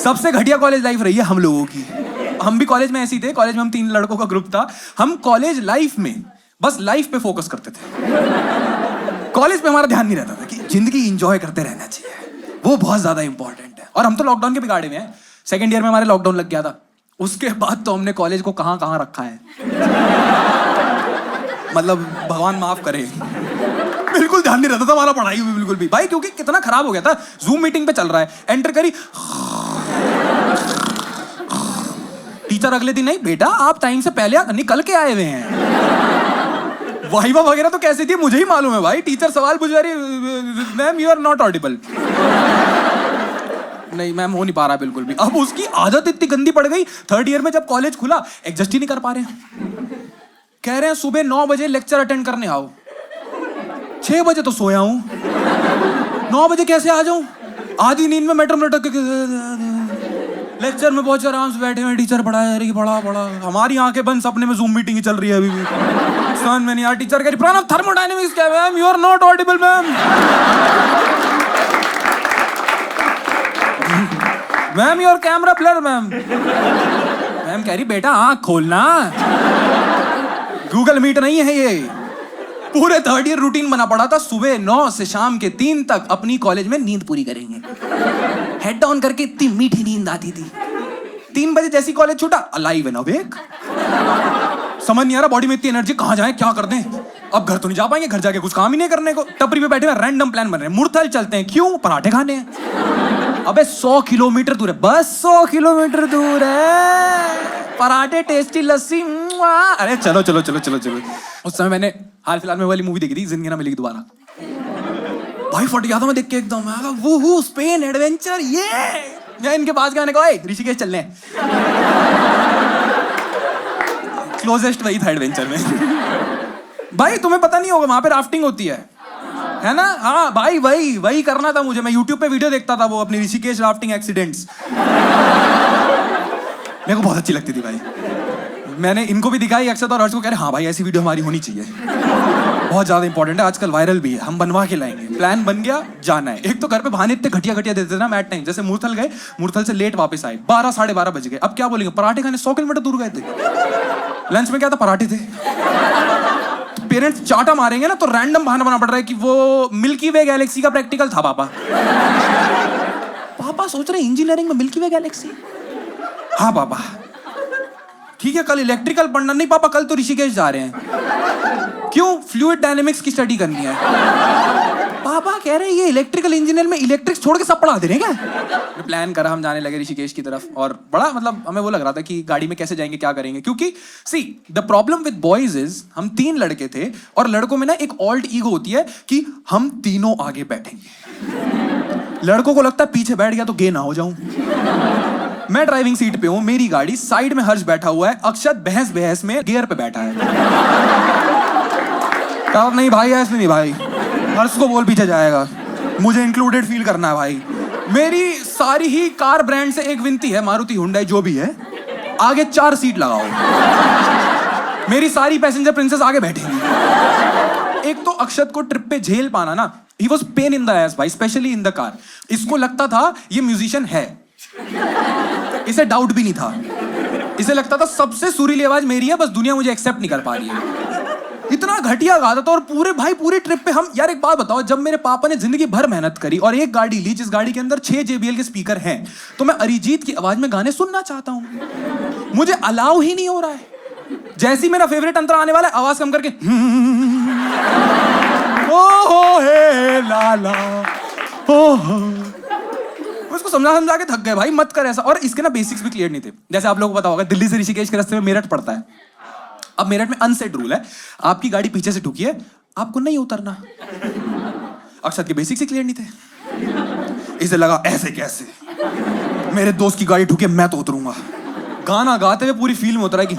सबसे घटिया college life रही है हम लोगों की। हम भी कॉलेज में ऐसे ही थे। कॉलेज में हम 3 लड़कों का ग्रुप था। हम कॉलेज लाइफ में बस लाइफ पे फोकस करते थे। कॉलेज पे हमारा ध्यान नहीं रहता था कि जिंदगी एंजॉय करते रहना चाहिए, वो बहुत ज्यादा इंपॉर्टेंट है। और हम तो लॉकडाउन के बिगाड़े में हैं। सेकेंड ईयर में हमारे लॉकडाउन लग गया था। उसके बाद तो हमने कॉलेज को कहां कहां रखा है। मतलब भगवान माफ करे, बिल्कुल ध्यान नहीं रहता था हमारा पढ़ाई में बिल्कुल भी भाई, क्योंकि कितना खराब हो गया था। जूम मीटिंग पे चल रहा है, एंटर करी, टीचर अगले दिन, नहीं बेटा आप टाइम से पहले निकल के आए हुए हैं। वाइवा वगैरह तो कैसी थी मुझे ही मालूम है भाई। टीचर सवाल पूछ रही, ma'am you are not audible. नहीं मैम हो नहीं पा रहा बिल्कुल भी। अब उसकी आदत इतनी गंदी पड़ गई, थर्ड ईयर में जब कॉलेज खुला एडजस्ट ही नहीं कर पा रहे हैं। कह रहे हैं सुबह 9 बजे लेक्चर अटेंड करने आओ। 6 बजे तो सोया हूं, 9 बजे कैसे आ जाऊं? आधी नींद में मेट्रो लटक के लेक्चर में पहुंचे, आराम से बैठे हुए, टीचर पढ़ा रही, बड़ा हमारी आंखें बंद, सपने में जूम मीटिंग ही चल रही है अभी भी। समझ में नहीं यार। टीचर कह रही प्रणव थर्मोडायनेमिक्स क्या है? Ma'am you are not audible ma'am. Ma'am your camera blur ma'am. Ma'am कह रही बेटा आंख खोलना, गूगल मीट नहीं है ये। पूरे थर्ड ईयर रूटीन बना पड़ा था, सुबह 9 से शाम के 3 तक अपनी कॉलेज में नींद पूरी करेंगे। हेड डाउन करके इतनी मीठी नींद आती थी। 3 बजे जैसी कॉलेज छूटा, अलाइव एंड अवेक। समझ नहीं आ रहा बॉडी में इतनी एनर्जी कहां जाए, क्या कर दें। अब घर तो नहीं जा पाएंगे, घर जाके कुछ काम ही नहीं करने को। टपरी पे बैठे हुए रैंडम प्लान बन रहे हैं, मुरथल चलते हैं, क्यों? पराठे खाने हैं। अबे 100 किलोमीटर दूर है, बस 100 किलोमीटर दूर है, पराठे टेस्टी लस्सी। अरे चलो चलो चलो चलो चलो। उस समय मैंने हाल फिलहाल में वाली मूवी देखी थी, जिंदगी ना मिलेगी दोबारा। भाई फट गया था मैं देख के एकदम। वो स्पेन एडवेंचर, ये मैं इनके पास गया, कहा ऋषिकेश चलने हैं। क्लोजेस्ट वही था एडवेंचर में। भाई तुम्हें पता नहीं होगा, वहां पे राफ्टिंग होती है ना? हाँ भाई वही करना था मुझे। मैं यूट्यूब पे वीडियो देखता था वो अपनी ऋषिकेश राफ्टिंग एक्सीडेंट्स। मेरे को बहुत अच्छी लगती थी भाई। मैंने इनको भी दिखाई, अक्षत और हर्ष को, कह रहे हाँ भाई ऐसी वीडियो हमारी होनी चाहिए, बहुत ज्यादा इंपॉर्टेंट है, आजकल वायरल भी है, हम बनवा के लाएंगे। प्लान बन गया, जाना है। एक तो घर पे बहाने इतने घटिया देते थे ना मैट टाइम। जैसे मुरथल गए, मुरथल से लेट वापस आए, 12 साढ़े 12 बज गए। अब क्या बोलेंगे, पराठे खाने 100 किलोमीटर दूर गए थे। लंच में क्या था, पराठे थे। पेरेंट्स चाटा मारेंगे ना तो रैंडम बहाना बना पड़ रहा है कि वो मिल्की वे गैलेक्सी का प्रैक्टिकल था पापा। पापा सोच रहे इंजीनियरिंग में मिल्की वे गैलेक्सी। हाँ पापा ठीक है, कल इलेक्ट्रिकल पढ़ना। नहीं पापा कल तो ऋषिकेश जा रहे हैं। क्यों? फ्लूइड डायनेमिक्स की स्टडी करनी है। पापा कह रहे हैं ये इलेक्ट्रिकल इंजीनियर में इलेक्ट्रिक्स छोड़ के सब पढ़ा दे रहे हैं क्या? प्लान करा, हम जाने लगे ऋषिकेश की तरफ। और बड़ा मतलब हमें वो लग रहा था कि गाड़ी में कैसे जाएंगे, क्या करेंगे। क्योंकि see the problem with boys is, हम 3 लड़के थे और लड़कों में ना एक ऑल्ट ईगो होती है कि हम तीनों आगे बैठेंगे। लड़कों को लगता है पीछे बैठ गया तो गे ना हो जाऊं। मैं ड्राइविंग सीट पे हूं, मेरी गाड़ी, साइड में हर्ष बैठा हुआ है, अक्षत बहस में गियर पे बैठा है। नहीं भाई ऐसे नहीं भाई, हर्ष को बोल पीछे जाएगा, मुझे इंक्लूडेड फील करना है भाई। मेरी सारी ही कार ब्रांड से एक विनती है, मारुति हुंडई जो भी है, आगे 4 सीट लगाओ। मेरी सारी पैसेंजर प्रिंसेस आगे बैठेंगी। एक तो अक्षत को ट्रिप पे झेल पाना ना, he was pain in the S भाई, स्पेशली इन द कार। इसको लगता था ये म्यूजिशियन है, इसे डाउट भी नहीं था। इसे लगता था सबसे सुरीली आवाज मेरी है, बस दुनिया मुझे एक्सेप्ट नहीं कर पा रही है। इतना घटिया गाता था। और पूरी ट्रिप पे हम, यार एक बात बताओ, जब मेरे पापा ने जिंदगी भर मेहनत करी और एक गाड़ी ली जिस गाड़ी के अंदर 6 JBL के स्पीकर हैं, तो मैं अरिजीत की आवाज में गाने सुनना चाहता हूं, मुझे अलाउ ही नहीं हो रहा है। जैसी मेरा फेवरेट अंतरा आने वाला है, आवाज कम करके ओ हो हे लाला ओ हो। उसको समझा के थक गए भाई, मत कर ऐसा। और इसके ना बेसिक्स भी क्लियर नहीं थे। जैसे आप लोगों को पता होगा, दिल्ली से ऋषिकेश के रास्ते में मेरठ पड़ता है। अब मेरठ में अनसेट रूल है, आपकी गाड़ी पीछे से ठुकी है, आपको नहीं उतरना। अक्षत के बेसिक्स ही क्लियर नहीं थे। इसे लगा ऐसे कैसे, मेरे दोस्त की गाड़ी ठुकी, मैं तो उतरूंगा। गाना गाते हुए पूरी फील में उतरा कि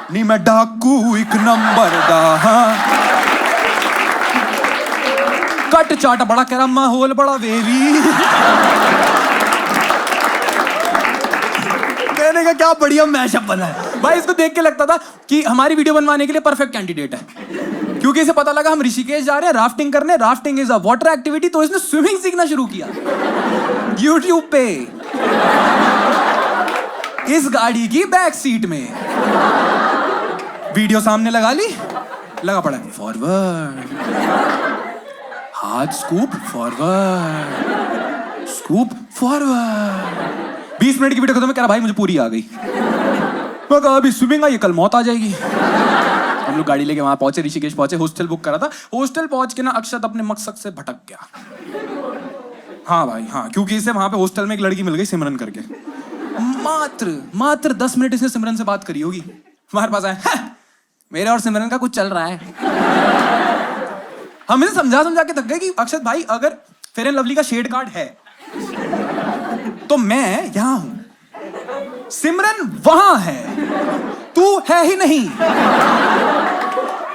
नहीं मैं डाकू 1 नंबर दा। कट चाटा बड़ा, कह रहा माहौल बड़ा वेवी। मैंने कहा क्या बढ़िया मैशअप बना है भाई। इसको देख के लगता था कि हमारी वीडियो बनवाने के लिए परफेक्ट कैंडिडेट है। क्योंकि इसे पता लगा हम ऋषिकेश जा रहे हैं राफ्टिंग करने, rafting is a water activity, तो इसने स्विमिंग सीखना शुरू किया यूट्यूब पे इस गाड़ी की बैक सीट में। वीडियो सामने लगा ली, लगा पड़ा फॉरवर्ड, हाथ scoop forward, scoop forward. 20 minute की वीडियो खत्म में कह रहा भाई मुझे पूरी आ गई। मैं कहा अभी स्विमिंग आई, कल मौत आ जाएगी। हम लोग गाड़ी लेके वहां पहुंचे, ऋषिकेश पहुंचे, हॉस्टल बुक करा था। हॉस्टल पहुंच के ना अक्षत अपने मकसद से भटक गया। हाँ भाई हाँ, क्योंकि इसे वहां पे हॉस्टल में एक लड़की मिल गई सिमरन करके। मात्र 10 मिनट इसने सिमरन से बात करी होगी, हमारे पास आए मेरे और सिमरन का कुछ चल रहा है। हम इसे समझा के थक गए कि अक्षत भाई अगर फेयर एंड लवली का शेड कार्ड है तो मैं यहां हूं, सिमरन वहां है, तू है ही नहीं।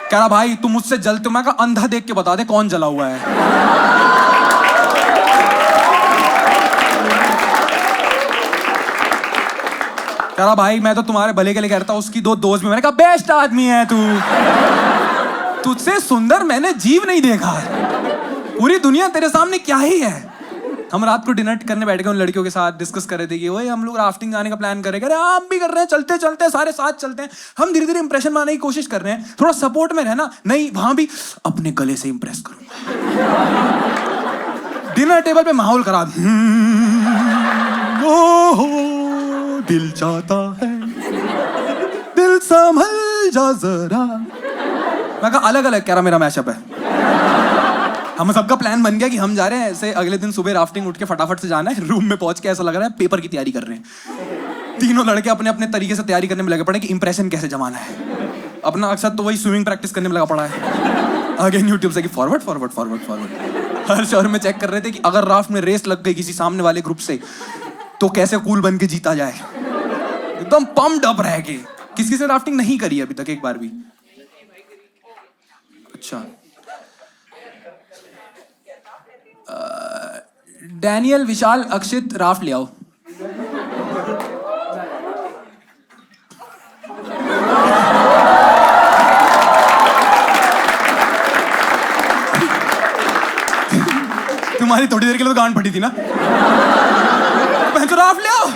कह रहा भाई तुम मुझसे जलते हो। मैं कहा अंधा देख के बता दे कौन जला हुआ है। कह रहा भाई मैं तो तुम्हारे भले के लिए कह रहा था, उसकी 2 दोस्त भी। मैंने कहा बेस्ट आदमी है तू, तुझसे सुंदर मैंने जीव नहीं देखा, पूरी दुनिया तेरे सामने क्या ही है। हम रात को डिनर करने बैठ गए उन लड़कियों के साथ, डिस्कस कर रहे थे कि वही हम लोग राफ्टिंग जाने का प्लान कर रहे हैं। आप भी कर रहे हैं, चलते चलते सारे साथ चलते हैं। हम धीरे धीरे इंप्रेशन बनाने की कोशिश कर रहे हैं, थोड़ा सपोर्ट में रहना। नहीं वहां भी अपने गले से इंप्रेस करूंगा। डिनर टेबल पे माहौल खराब। दिल चाहता है, दिल संभल जा जरा। मैं कहा अलग अलग, कह रहा मेरा मैशअप है। हम सबका प्लान बन गया कि हम जा रहे हैं ऐसे, अगले दिन सुबह राफ्टिंग उठ के फटाफट से जाना है। रूम में पहुंच के ऐसा लग रहा है पेपर की तैयारी कर रहे हैं। तीनों लड़के अपने अपने तरीके से तैयारी करने में लगे पड़े कि इंप्रेशन कैसे जमाना है। अपना अक्सर तो वही स्विमिंग प्रैक्टिस करने में लगा पड़ा है। अगेन यूट्यूब से कि फॉरवर्ड फॉरवर्ड फॉरवर्ड फॉरवर्ड। हर शहर में चेक कर रहे थे कि अगर राफ्ट में रेस लग गई किसी सामने वाले ग्रुप से तो कैसे कूल बन के जीता जाए। एकदम पम्प्ड अप रह के। किसी से राफ्टिंग नहीं करी अभी तक एक बार भी? अच्छा, डैनियल, विशाल, अक्षित राफ्ट ले आओ। तुम्हारी थोड़ी देर के लिए तो गांड फटी थी ना। मैं तो राफ्ट ले आओ,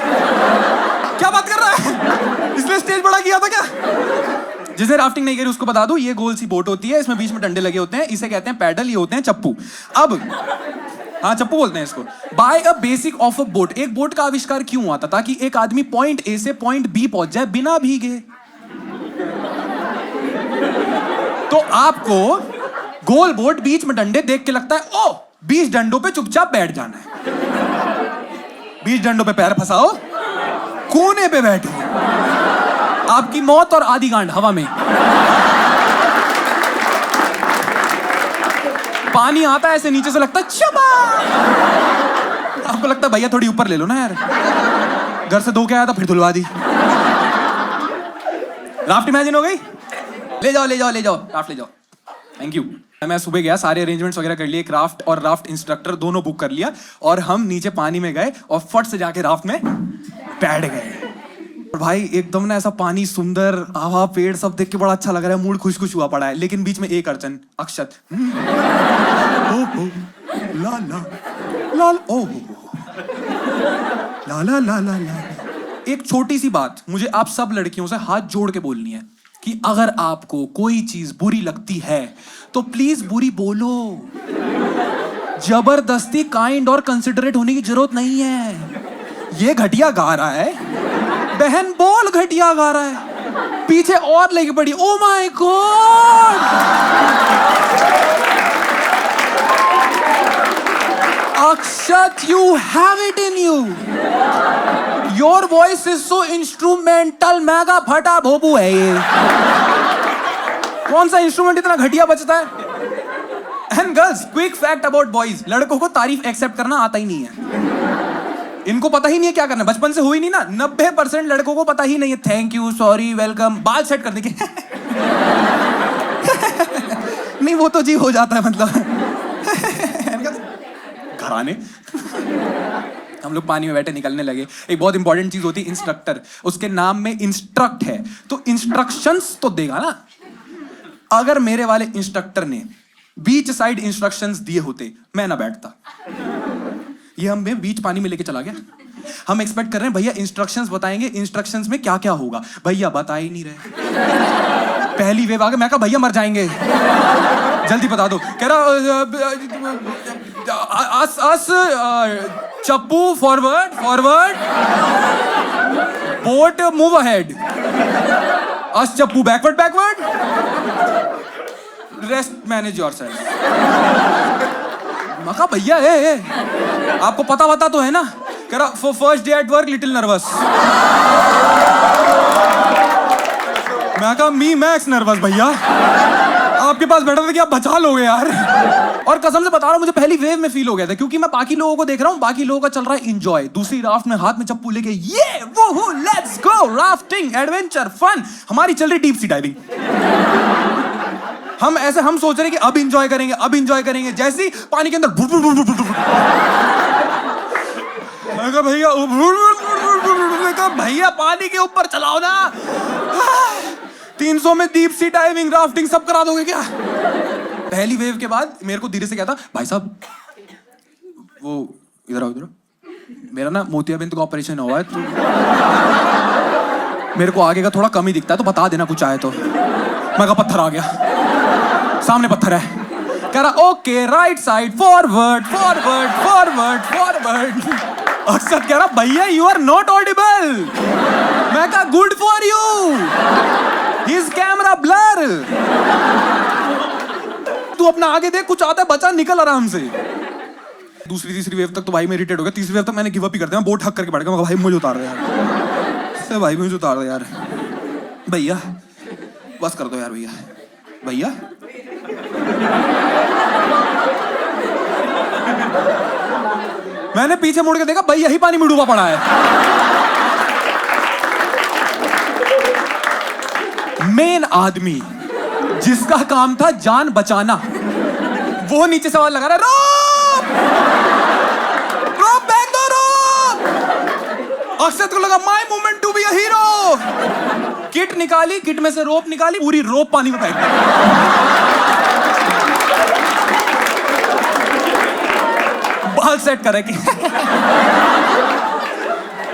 क्या बात कर रहा है? इसलिए स्टेज बड़ा किया था क्या? जिसने राफ्टिंग नहीं करी उसको बता दूं, ये गोल सी बोट होती है, इसमें बीच में डंडे लगे होते हैं, इसे कहते हैं पैडल, ये होते हैं चप्पू। अब हाँ चप्पू बोलते हैं इसको। By a basic of a boat, एक बोट का आविष्कार क्यों हुआ था? ताकि एक आदमी पॉइंट ए से पॉइंट बी पहुंच जाए बिना भीगे। तो आपको गोल बोट, बीच में डंडे देख के लगता है ओ 20 डंडों पे चुपचाप बैठ जाना है। 20 डंडों पे पैर फंसाओ, कोने पे बैठो, आपकी मौत और आधी गांड हवा में। पानी आता है ऐसे नीचे से, लगता है चबा। आपको लगता है भैया थोड़ी ऊपर ले लो ना यार, घर से धो के आया था फिर धुलवा दी। राफ्ट इमेजिन हो गई? ले जाओ ले जाओ ले जाओ, राफ्ट ले जाओ। Thank you. मैं सुबह गया, सारे अरेंजमेंट्स वगैरह कर लिए, एक राफ्ट और राफ्ट इंस्ट्रक्टर दोनों बुक कर लिया, और हम नीचे पानी में गए और फट से जाके राफ्ट में बैठ गए। और भाई एकदम ना ऐसा पानी सुंदर, हवा, पेड़ सब देख के बड़ा अच्छा लग रहा है, मूड खुश खुश हुआ पड़ा है। लेकिन बीच में एक अड़चन, अक्षत। ला ला ला ओ ला ला ला ला ला। एक छोटी सी बात मुझे आप सब लड़कियों से हाथ जोड़ के बोलनी है कि अगर आपको कोई चीज बुरी लगती है तो प्लीज बुरी बोलो। जबरदस्ती काइंड और कंसिडरेट होने की जरूरत नहीं है। ये घटिया गा रहा है, बहन बोल घटिया गा रहा है, पीछे और लेके पड़ी, oh my God. Akshat, you have it in you, your voice is so instrumental. Mega फटा भोपू है ये। कौन सा इंस्ट्रूमेंट इतना घटिया बचता है? And girls, quick fact about boys, लड़कों को तारीफ एक्सेप्ट करना आता ही नहीं है। इनको पता ही नहीं है क्या करना, बचपन से हुई नहीं ना। 90% लड़कों को पता ही नहीं है थैंक यू, सॉरी, वेलकम, बाल सेट कर देंगे। नहीं वो तो जी हो जाता है, मतलब घराने। हम लोग पानी में बैठे निकलने लगे। एक बहुत इंपॉर्टेंट चीज होती है इंस्ट्रक्टर, उसके नाम में इंस्ट्रक्ट है तो इंस्ट्रक्शंस तो देगा ना। अगर मेरे वाले इंस्ट्रक्टर ने बीच साइड इंस्ट्रक्शंस दिए होते, मैं ना बैठता। ये हमें बीच पानी में लेके चला गया। हम एक्सपेक्ट कर रहे हैं भैया इंस्ट्रक्शंस बताएंगे, इंस्ट्रक्शंस में क्या क्या होगा, भैया बता ही नहीं रहे। पहली वेव आ गई, मैं कहा भैया मर जाएंगे, जल्दी बता दो। कह रहा चप्पू forward forward, boat move ahead, as चप्पू backward backward, rest manage yourself. मैं कहा भैया आपको पता तो है ना। कह रहा for first day at work little nervous. मैं कहा मी मैक्स नर्वस भैया, आपके पास बैठा था कि आप बचा लोगे यार। और कसम से बता रहा हूं, मुझे पहली वेव में फील हो गया था, क्योंकि मैं बाकी लोगों को देख रहा हूं, बाकी लोगों का चल रहा है एंजॉय, दूसरी राफ्ट में हाथ में चप्पू लेके ये वो let's go rafting adventure fun. हमारी चल रही डीप सी डाइविंग। हम सोच रहे हैं कि अब एंजॉय करेंगे, अब एंजॉय करेंगे। जैसे ही पानी के अंदर भैया पानी के ऊपर चलाओ ना, 300 में डीप सी डाइविंग राफ्टिंग सब करा दोगे क्या? पहली वेव के बाद मेरे को धीरे से कहता, भाई साहब वो इधर आओ, इधर, मेरा ना मोतियाबिंद का ऑपरेशन हुआ है, तो मेरे को आगे का थोड़ा कम ही दिखता है, तो बता देना कुछ आए तो। मैं कहा पत्थर आ गया, सामने पत्थर है। कह रहा okay right side forward forward forward forward. Akshat कह रहा भैया यू आर नॉट ऑडिबल। मैं कहा good for you, his camera blur. तू अपना आगे देख, कुछ आता है बचा, निकल आराम से। दूसरी तीसरी वेव तक तो भाई मैं इरिटेट हो गया। तीसरी वेव तक मैंने गिव अप ही कर दिया, बोट हक करके बैठ गया। मैं भाई मुझे उतार दे यार, भाई मुझे उतार दे यार, भैया बस कर दो यार भैया, भैया मैंने पीछे मुड़ के देखा, भाई यही पानी में डूबा पड़ा है। मेन आदमी जिसका काम था जान बचाना, वो नीचे सवाल लगा रहा है, रोप रोप बैक दो रोप। अक्षत को लगा my moment to be a hero. Kit निकाली, किट में से रोप निकाली, पूरी रोप पानी में फेंक दी। बाल सेट करे कि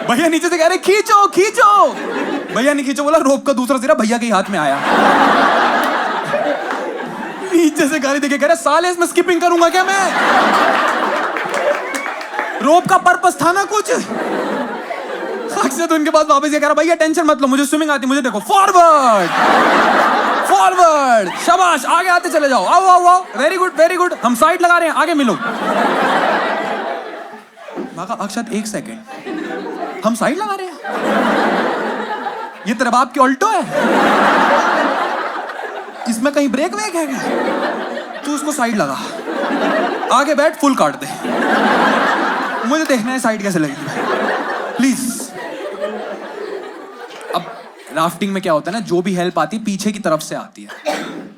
भैया नीचे से कह रहे खींचो खींचो, भैया नहीं खींचो बोला, रोप का दूसरा सिरा भैया के हाथ में आया। नीचे से गाली देके कह रहे साले इसमें स्किपिंग करूंगा क्या मैं? रोप का पर्पस था ना कुछ। अक्षय तो उनके पास वापस ये कह रहा भैया टेंशन मत लो, मुझे स्विमिंग आती, मुझे देखो फॉरवर्ड फॉरवर्ड, शाबाश आगे आते चले जाओ, आओ आओ आओ, वेरी गुड वेरी गुड, हम साइड लगा रहे हैं, आगे मिलो। अक्षत एक सेकेंड, हम साइड लगा रहे हैं? ये तेरे बाप की ऑल्टो है, इसमें कहीं ब्रेक वेक है क्या? तू उसको साइड लगा, आगे बैठ, फुल काट दे, मुझे देखना है साइड कैसे लगेगी प्लीज। अब राफ्टिंग में क्या होता है ना, जो भी हेल्प आती है पीछे की तरफ से आती है,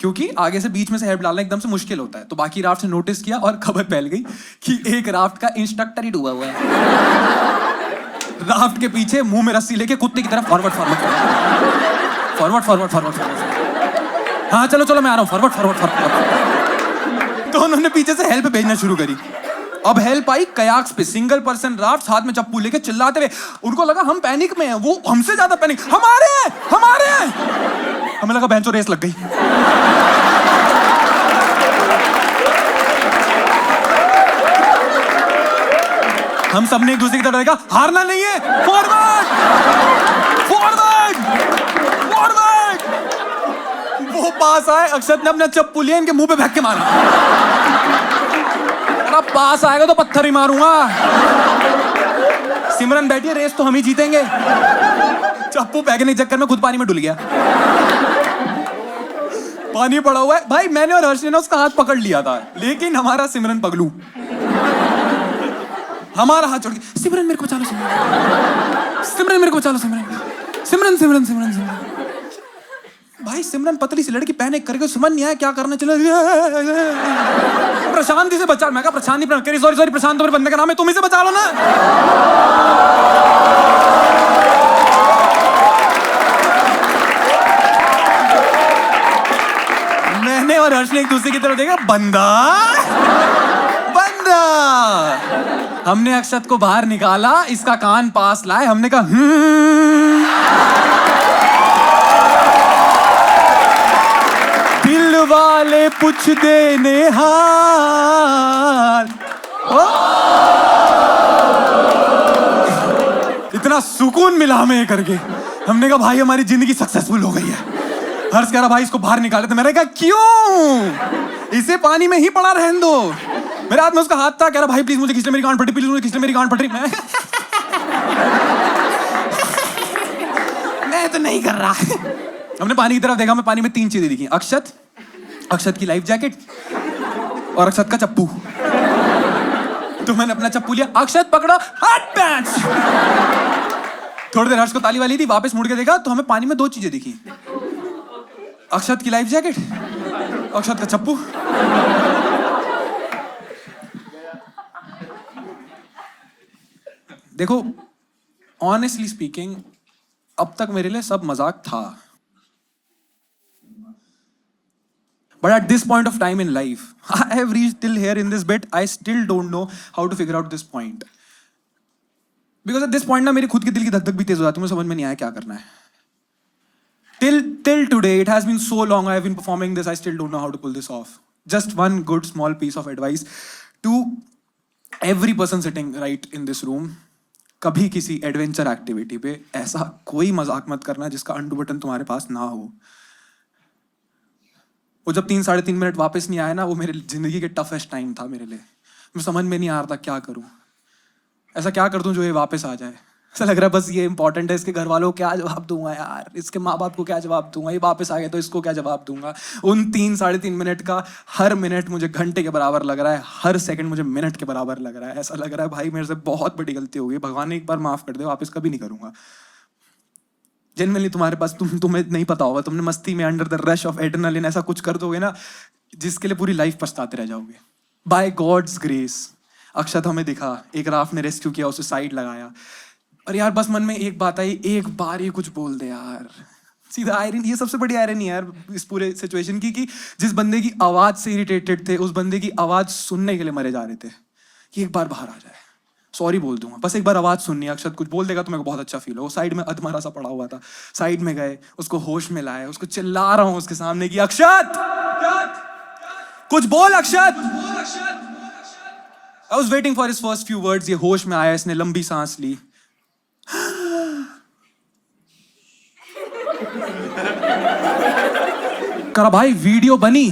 क्योंकि आगे से बीच में से हेल्प डालना एकदम से मुश्किल होता है। तो बाकी राफ्ट से नोटिस किया और खबर फैल गई कि एक राफ्ट का इंस्ट्रक्टर ही डूबा हुआ है। राफ्ट के पीछे मुंह में रस्सी लेके कुत्ते की तरफ forward forward forward forward forward forward, हाँ चलो चलो मैं आ रहा हूँ, फॉरवर्ड फॉरवर्ड फॉरवर्ड। तो उन्होंने पीछे से हेल्प भेजना शुरू करी। अब हेल्प आई कयाक्स पे, सिंगल पर्सन राफ्ट, हाथ में चप्पू लेके चिल्लाते हुए। उनको लगा हम पैनिक में हैं, वो हमसे ज्यादा पैनिक, हमारे हैं हमारे हैं। हमें लगा बेंचो रेस लग गई। हम सबने एक दूसरे की तरफ देखा, हारना नहीं है, फॉरवर्ड फॉरवर्ड फॉरवर्ड। वो पास आए, अक्षत ने अपना चप्पू लिया, इनके मुंह पे फेंक के मारा। पास आएगा तो पत्थर ही मारूंगा। सिमरन बैठी है, रेस तो हम ही जीतेंगे। चप्पू फेंकने के चक्कर में खुद पानी में डुल गया। पानी पड़ा हुआ है भाई, मैंने और हर्ष ने उसका हाथ पकड़ लिया था, लेकिन हमारा सिमरन पगलू हमारा हाथ छोड़ के, सिमरन मेरे को बचा लो, सिमरन मेरे को बचा लो, सिमरन सिमरन सिमरन सिमरन सिमरन। भाई सिमरन पतली सी लड़की, पैनिक करके समझ नहीं आया क्या करना चाहिए। प्रशांत से बचा, मैं कहा प्रशांत नहीं, सॉरी सॉरी प्रशांत तो मेरे बंदे का नाम है, तुम इसे बचा लो ना। और हर्ष ने एक दूसरे की तरफ देखा, बंदा बंदा। हमने अक्षत को बाहर निकाला, इसका कान पास लाए, हमने कहा दिल वाले पूछ देने हाल। इतना सुकून मिला हमें ये करके। हमने कहा भाई हमारी जिंदगी सक्सेसफुल हो गई है। हर्ष कह रहा भाई इसको बाहर निकाले, तो मैंने कहा क्यों, इसे पानी में ही पड़ा रहने दो। मेरे हाथ में उसका हाथ था, कह रहा भाई प्लीज मुझे खींच ले, मेरी गांड फट रही, प्लीज मुझे खींच ले, मेरी गांड फट रही। मैं तो नहीं कर रहा। हमने पानी की तरफ देखा, हमें पानी में 3 चीजें दिखी, अक्षत की लाइफ जैकेट और अक्षत का चप्पू। तो मैंने अपना चप्पू लिया, अक्षत पकड़ो हॉट पैंट्स। थोड़ी देर हर्ष को ताली वाली थी, वापस मुड़ के देखा तो हमें पानी में 2 चीजें दिखी, अक्षत की लाइफ जैकेट, अक्षत का चप्पू। देखो ऑनेस्टली स्पीकिंग अब तक मेरे लिए सब मजाक था, but at this point of time in life I have reached till here in this bit, I still don't know how to figure out this point, because at this point ना मेरी खुद की दिल की धक-धक भी तेज हो जाती है, मुझे समझ में नहीं आया क्या करना है। till today it has been so long I have been performing this, I still don't know how to pull this off. Just one good small piece of advice to every person sitting right in this room, कभी किसी adventure activity पे ऐसा कोई मजाक मत करना जिसका undo button तुम्हारे पास ना हो। वो जब 3-3.5 मिनट वापस नहीं आया ना, वो मेरे जिंदगी के टफेस्ट टाइम था मेरे लिए। मैं समझ में नहीं आ रहा था क्या करूं, ऐसा क्या कर दूं जो ये वापस आ जाए। ऐसा लग रहा है बस ये इंपॉर्टेंट है, इसके घर वालों को क्या जवाब दूंगा यार, इसके माँ बाप को क्या जवाब दूंगा, ये वापस आ गया तो इसको क्या जवाब दूंगा। उन 3-3.5 मिनट का हर मिनट मुझे घंटे के बराबर लग रहा है, हर सेकंड मुझे मिनट के बराबर लग रहा है। ऐसा लग रहा है भाई मेरे से बहुत बड़ी गलती हो गई, भगवान ने एक बार माफ कर दे, वापस कभी नहीं करूंगा। जेन्युइनली तुम्हारे पास तुम्हें नहीं पता होगा, तुमने मस्ती में under the rush of adrenaline ऐसा कुछ कर दोगे ना जिसके लिए पूरी लाइफ पछताते रह जाओगे। बाय गॉड्स ग्रेस अक्षत हमें दिखा, एक राफ ने रेस्क्यू किया, उसे साइड लगाया, और यार बस मन में एक बात आई, एक बार ये कुछ बोल दे यार। सीधा आयरनी, ये सबसे बड़ी आयरनी है यार इस पूरे सिचुएशन की, कि जिस बंदे की आवाज से इरिटेटेड थे उस बंदे की आवाज सुनने के लिए मरे जा रहे थे, कि एक बार बाहर आ जाए, सॉरी बोल दूंगा, बस एक बार आवाज सुननी है, अक्षत कुछ बोल देगा तो मेरे को बहुत अच्छा फील हो। साइड में अधमरा सा पड़ा हुआ था, साइड में गए, उसको होश में लाए, उसको चिल्ला रहा हूं उसके सामने कि अक्षत कुछ बोल, Akshat. I was waiting for his first few words. ये होश में आया, इसने लंबी सांस ली, करा भाई वीडियो बनी।